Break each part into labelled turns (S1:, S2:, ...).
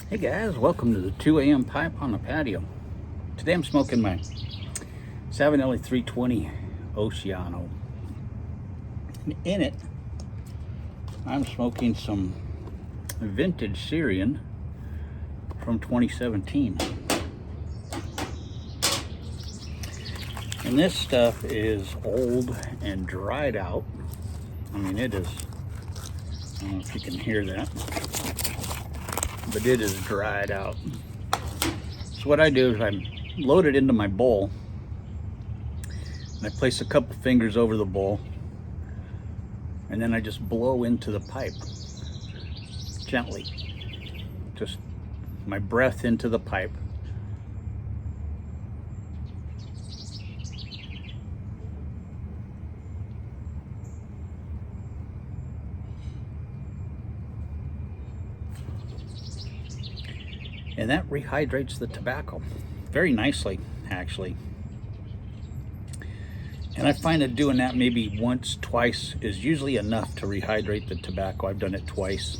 S1: Hey guys, welcome to the 2 a.m. pipe on the patio. Today I'm smoking my Savinelli 320 Oceano. In it, I'm smoking some vintage Syrian from 2017. And this stuff is old and dried out. I mean, it is, I don't know if you can hear that, but it is dried out. So what I do is I load it into my bowl, and I place a couple fingers over the bowl, and then I just blow into the pipe gently. Just my breath into the pipe. And that rehydrates the tobacco very nicely, actually. And I find that doing that maybe once, twice is usually enough to rehydrate the tobacco. I've done it twice.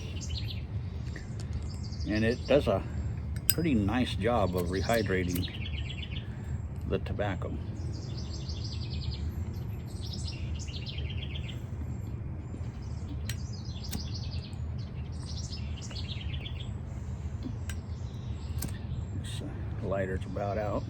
S1: And it does a pretty nice job of rehydrating the tobacco. Lighter's about out.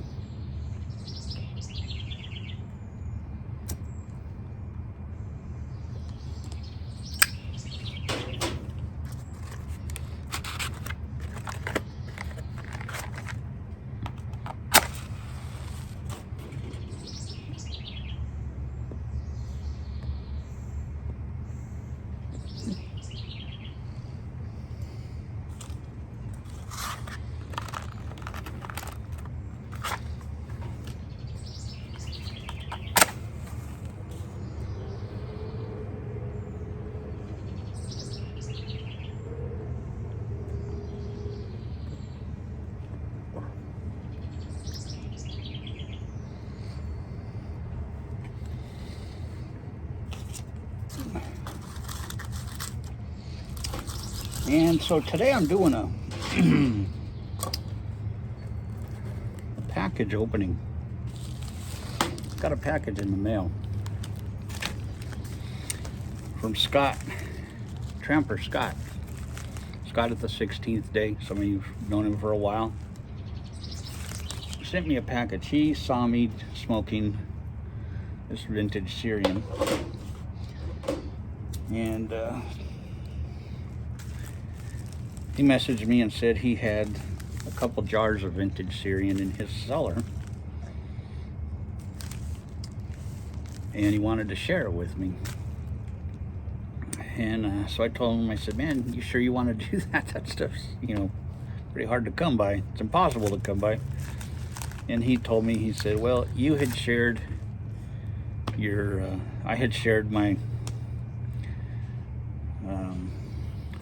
S1: And so today I'm doing a package opening. Got a package in the mail from Scott, Tramper Scott. Scott at the 16th day. Some of you've known him for a while. He sent me a package. He saw me smoking this vintage Syrian. And he messaged me and said he had a couple jars of vintage Syrian in his cellar, and he wanted to share it with me. And so I told him, I said, man, you sure you want to do that? That stuff's, pretty hard to come by. It's impossible to come by. And he told me, he said, well, you had shared I had shared my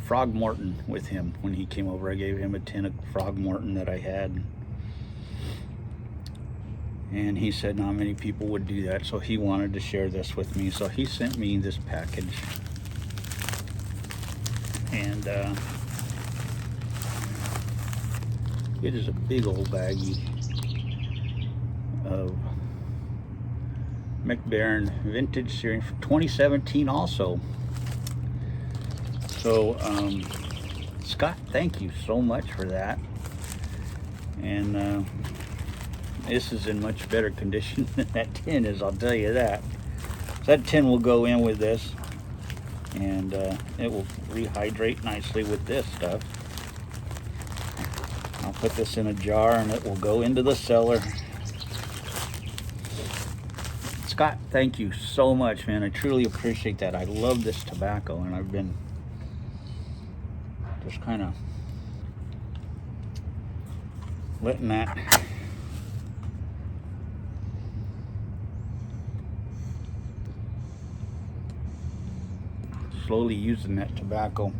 S1: Frog Morton with him when he came over. I gave him a tin of Frog Morton that I had, and he said not many people would do that, so he wanted to share this with me. So he sent me this package, and it is a big old baggie of McBaron vintage Syrian from 2017 also. So, Scott, thank you so much for that. And this is in much better condition than that tin is, I'll tell you that. So that tin will go in with this, and it will rehydrate nicely with this stuff. I'll put this in a jar and it will go into the cellar. Scott, thank you so much, man. I truly appreciate that. I love this tobacco, and I've been Just kind of letting that slowly using that tobacco,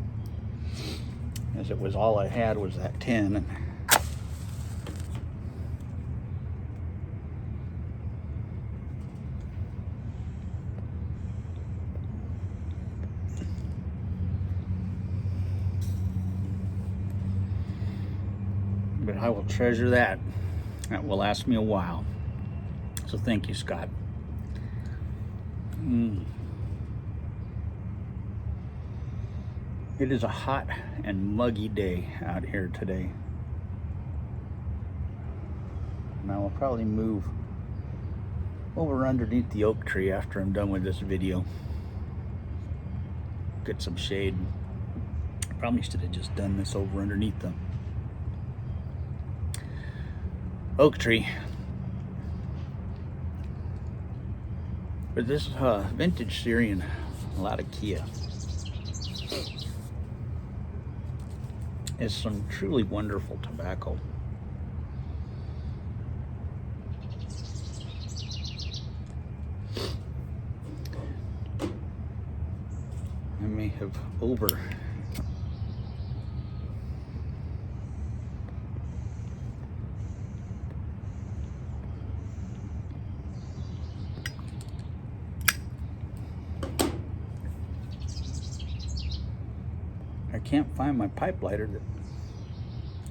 S1: as it was all I had was that tin. And but I will treasure that. That will last me a while. So thank you, Scott. It is a hot and muggy day out here today. And I will probably move over underneath the oak tree after I'm done with this video. Get some shade. Probably should have just done this over underneath the oak tree. But this is vintage Syrian Latakia. It's some truly wonderful tobacco. I may have I can't find my pipe lighter that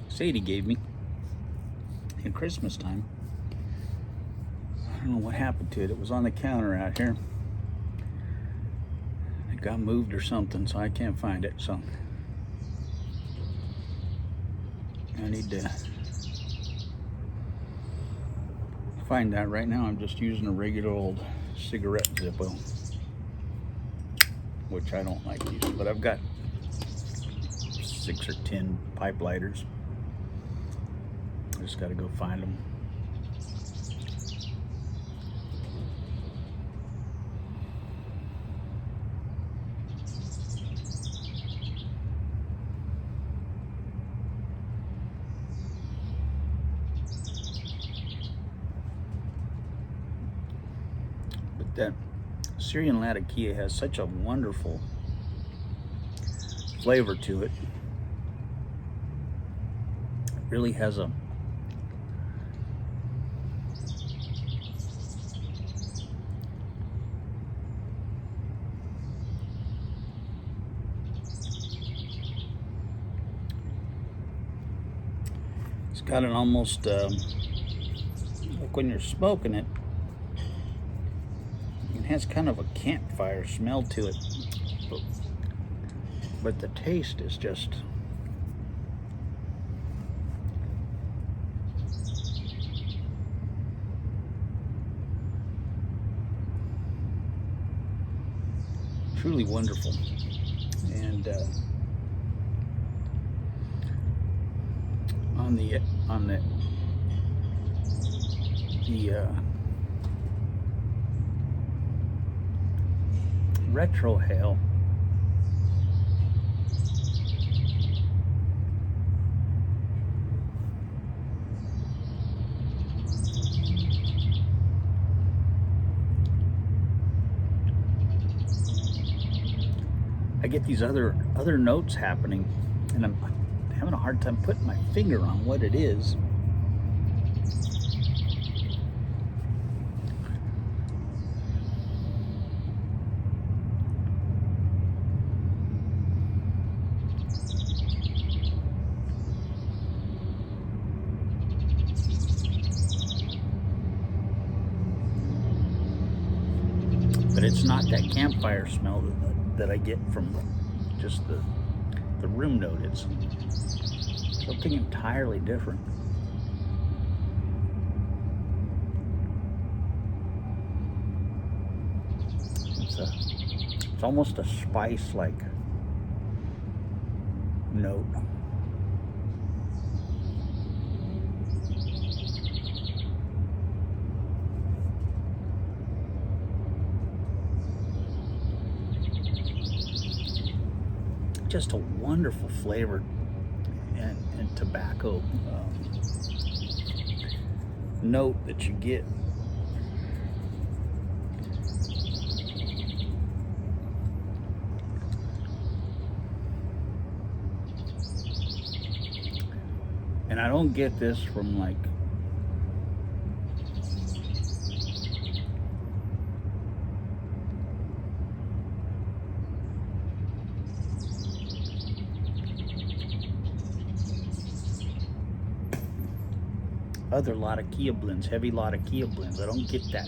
S1: Sadie gave me in Christmas time. I don't know what happened to it. It was on the counter out here. It got moved or something, so I can't find it. So I need to find that. Right now I'm just using a regular old cigarette Zippo, which I don't like using, but I've got 6 or 10 pipe lighters. I just got to go find them. But that Syrian Latakia has such a wonderful flavor to it. It really has a it's got an almost like when you're smoking it, it has kind of a campfire smell to it, but the taste is just truly wonderful. And on the retro hail, I get these other notes happening, and I'm having a hard time putting my finger on what it is. But it's not that campfire smell that I get from just the room note. It's something entirely different. It's almost a spice-like note. just a wonderful flavor and tobacco note that you get. And I don't get this from like other Latakia blends, heavy Latakia blends. I don't get that.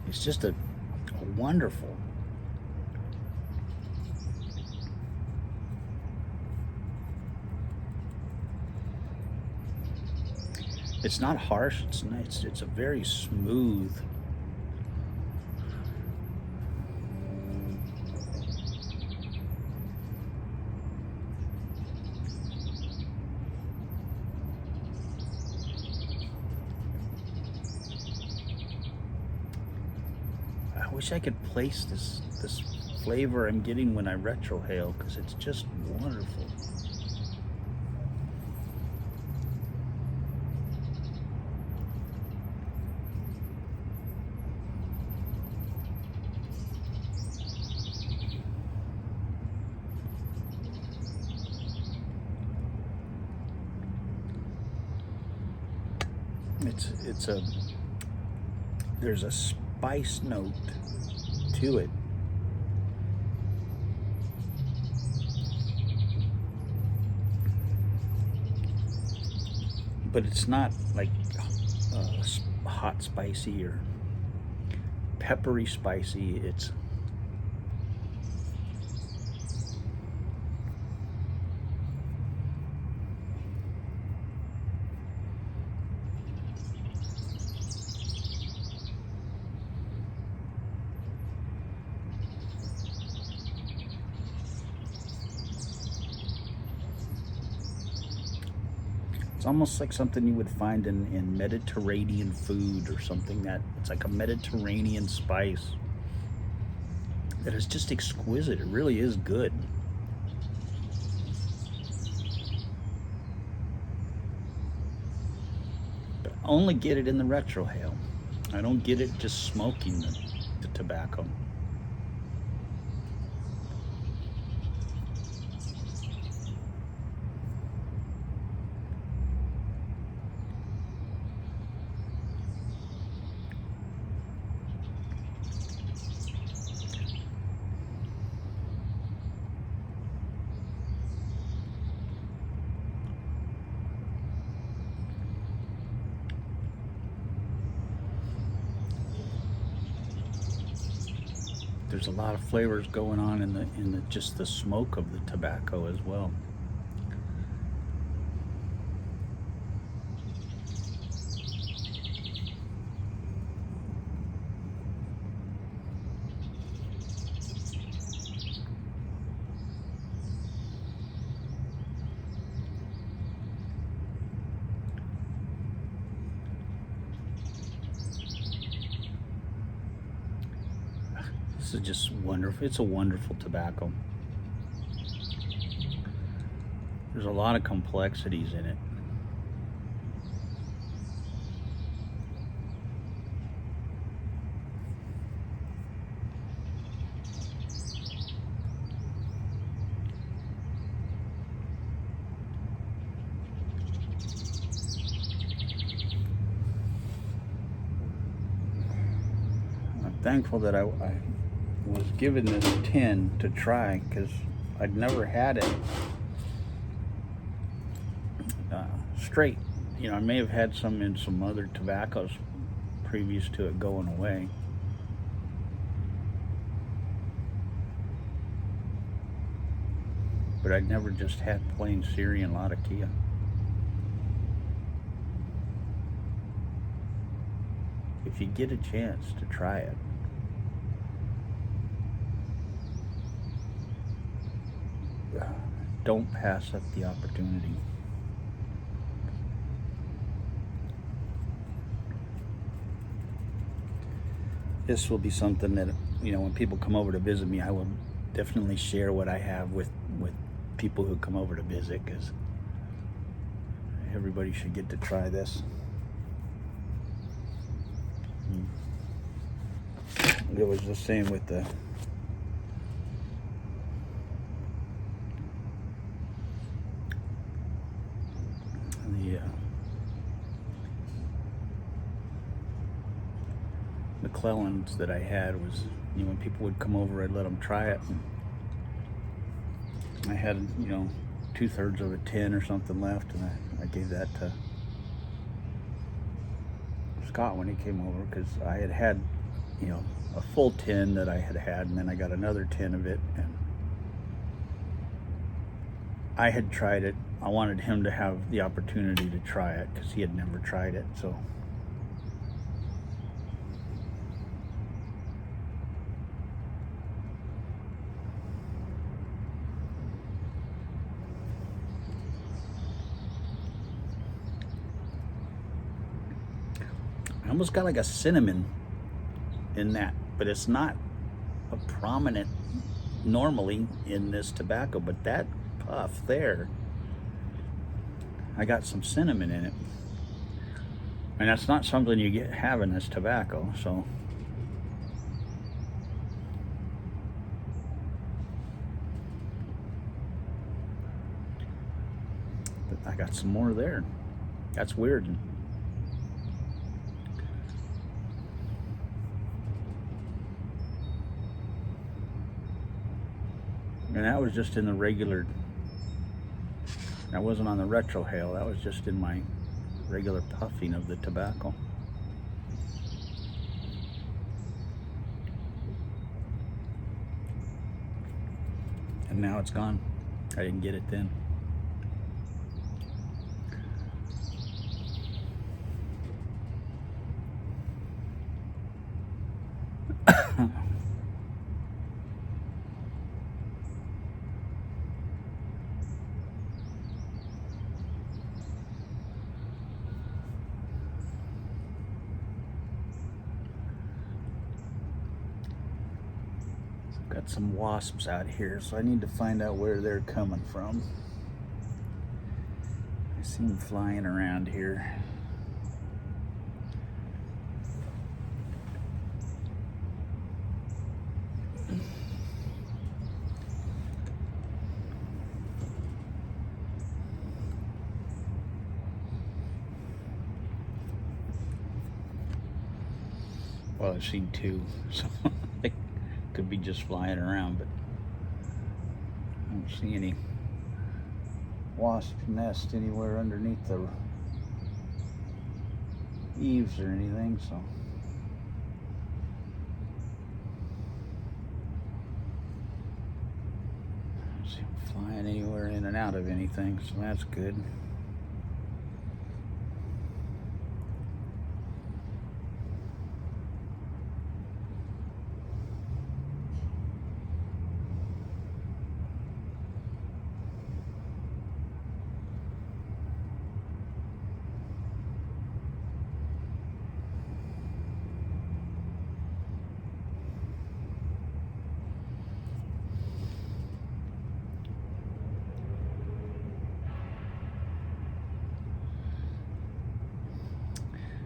S1: It's just a wonderful. It's not harsh, it's nice. It's a very smooth. I wish I could place this flavor I'm getting when I retrohale, because it's just wonderful. There's a spice note to it. But it's not like hot spicy or peppery spicy. It's almost like something you would find in Mediterranean food, or something that it's like a Mediterranean spice that is just exquisite. It really is good. But I only get it in the retrohale. I don't get it just smoking the tobacco. There's a lot of flavors going on in the just the smoke of the tobacco as well. This is just wonderful. It's a wonderful tobacco. There's a lot of complexities in it. I'm thankful that I was given this tin to try, because I'd never had it straight. You know, I may have had some in some other tobaccos previous to it going away. But I'd never just had plain Syrian Latakia. If you get a chance to try it, don't pass up the opportunity. This will be something that, you know, when people come over to visit me, I will definitely share what I have with people who come over to visit, because everybody should get to try this. It was the same with the McClellans that I had. Was, you know, when people would come over, I'd let them try it. And I had, you know, 2/3 of a tin or something left, and I gave that to Scott when he came over, because I had, you know, a full tin that I had, and then I got another tin of it, and I had tried it. I wanted him to have the opportunity to try it because he had never tried it. So I almost got like a cinnamon in that, but it's not a prominent normally in this tobacco. But that puff there, I got some cinnamon in it, and that's not something you have in this tobacco. So but I got some more there. That's weird. And that was just in the regular, that wasn't on the retrohale, that was just in my regular puffing of the tobacco. And now it's gone. I didn't get it then. Got some wasps out here, so I need to find out where they're coming from. I see them flying around here. Well, I've seen two, so they could be just flying around, but I don't see any wasp nest anywhere underneath the eaves or anything, so I don't see them flying anywhere in and out of anything, so that's good.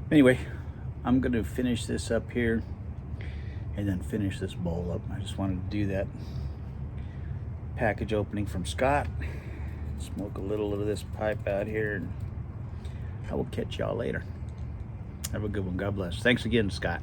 S1: Anyway, I'm going to finish this up here and then finish this bowl up. I just wanted to do that package opening from Scott. Smoke a little of this pipe out here, and I will catch y'all later. Have a good one. God bless. Thanks again, Scott.